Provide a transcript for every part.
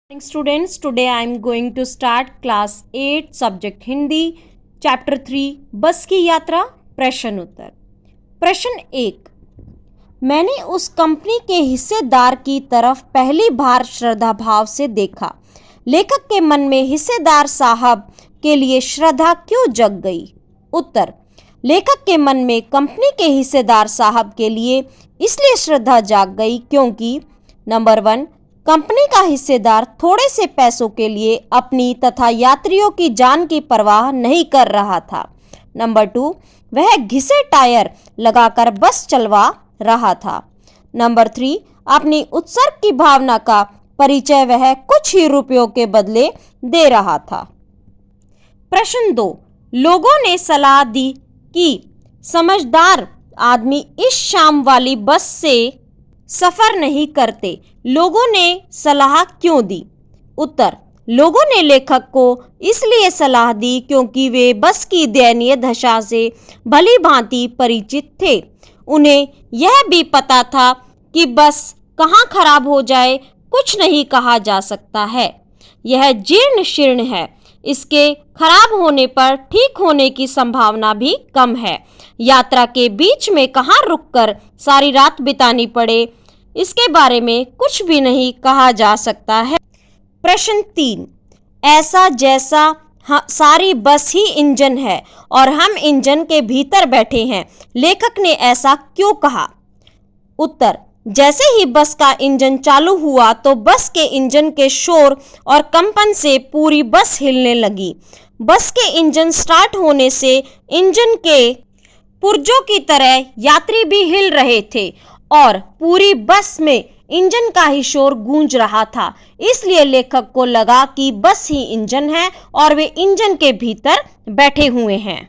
Morning students, today I am going to start class 8 subject Hindi chapter 3 बस की यात्रा प्रश्न उत्तर। प्रश्न 1, मैंने उस कंपनी के हिस्सेदार की तरफ पहली बार श्रद्धा भाव से देखा। लेखक के मन में हिस्सेदार साहब के लिए श्रद्धा क्यों जग गई? उत्तर, लेखक के मन में कंपनी के हिस्सेदार साहब के लिए इसलिए श्रद्धा जाग गई क्योंकि नंबर 1, कंपनी का हिस्सेदार थोड़े से पैसों के लिए अपनी तथा यात्रियों की जान की परवाह नहीं कर रहा था। नंबर 2, वह घिसे टायर लगाकर बस चलवा रहा था। नंबर 3, अपनी उत्सर्ग की भावना का परिचय वह कुछ ही रुपयों के बदले दे रहा था। प्रश्न 2, लोगों ने सलाह दी कि समझदार आदमी इस शाम वाली बस से सफर नहीं करते। लोगों ने सलाह क्यों दी? उत्तर, लोगों ने लेखक को इसलिए सलाह दी क्योंकि वे बस की दयनीय दशा से भली भांति परिचित थे। उन्हें यह भी पता था कि बस कहाँ खराब हो जाए कुछ नहीं कहा जा सकता है। यह जीर्ण शीर्ण है, इसके खराब होने पर ठीक होने की संभावना भी कम है। यात्रा के बीच में कहाँ रुककर सारी रात बितानी पड़े इसके बारे में कुछ भी नहीं कहा जा सकता है। प्रश्न 3, ऐसा जैसा सारी बस ही इंजन है और हम इंजन के भीतर बैठे हैं, लेखक ने ऐसा क्यों कहा? उत्तर, जैसे ही बस का इंजन चालू हुआ तो बस के इंजन के शोर और कंपन से पूरी बस हिलने लगी। बस के इंजन स्टार्ट होने से इंजन के पुर्जों की तरह यात्री भी हिल रहे थे और पूरी बस में इंजन का ही शोर गूंज रहा था। इसलिए लेखक को लगा कि बस ही इंजन है और वे इंजन के भीतर बैठे हुए हैं।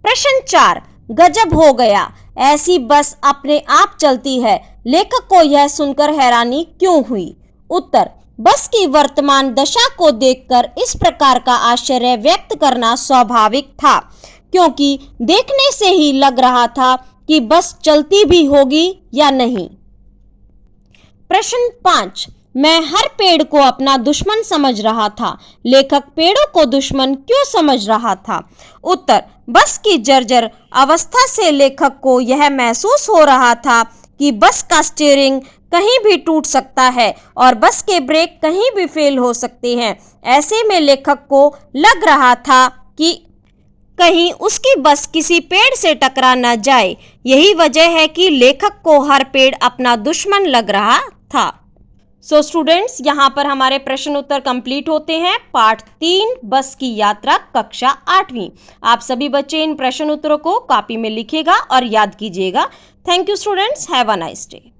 प्रश्न 4, गजब हो गया, ऐसी बस अपने आप चलती है। लेखक को यह सुनकर हैरानी क्यों हुई? उत्तर, बस की वर्तमान दशा को देखकर इस प्रकार का आश्चर्य व्यक्त करना स्वाभाविक था क्योंकि देखने से ही लग रहा था कि बस चलती भी होगी या नहीं। प्रश्न 5, मैं हर पेड़ को अपना दुश्मन समझ रहा था। लेखक पेड़ों को दुश्मन क्यों समझ रहा था? उत्तर, बस की जर्जर अवस्था से लेखक को यह महसूस हो रहा था कि बस का स्टीयरिंग कहीं भी टूट सकता है और बस के ब्रेक कहीं भी फेल हो सकते हैं। ऐसे में लेखक को लग रहा था कि कहीं उसकी बस किसी पेड़ से टकरा न जाए। यही वजह है कि लेखक को हर पेड़ अपना दुश्मन लग रहा था। सो स्टूडेंट्स, यहाँ पर हमारे प्रश्न उत्तर कंप्लीट होते हैं। पार्ट 3 बस की यात्रा कक्षा 8वीं। आप सभी बच्चे इन प्रश्न उत्तरों को कॉपी में लिखिएगा और याद कीजिएगा। Thank you students, have a nice day.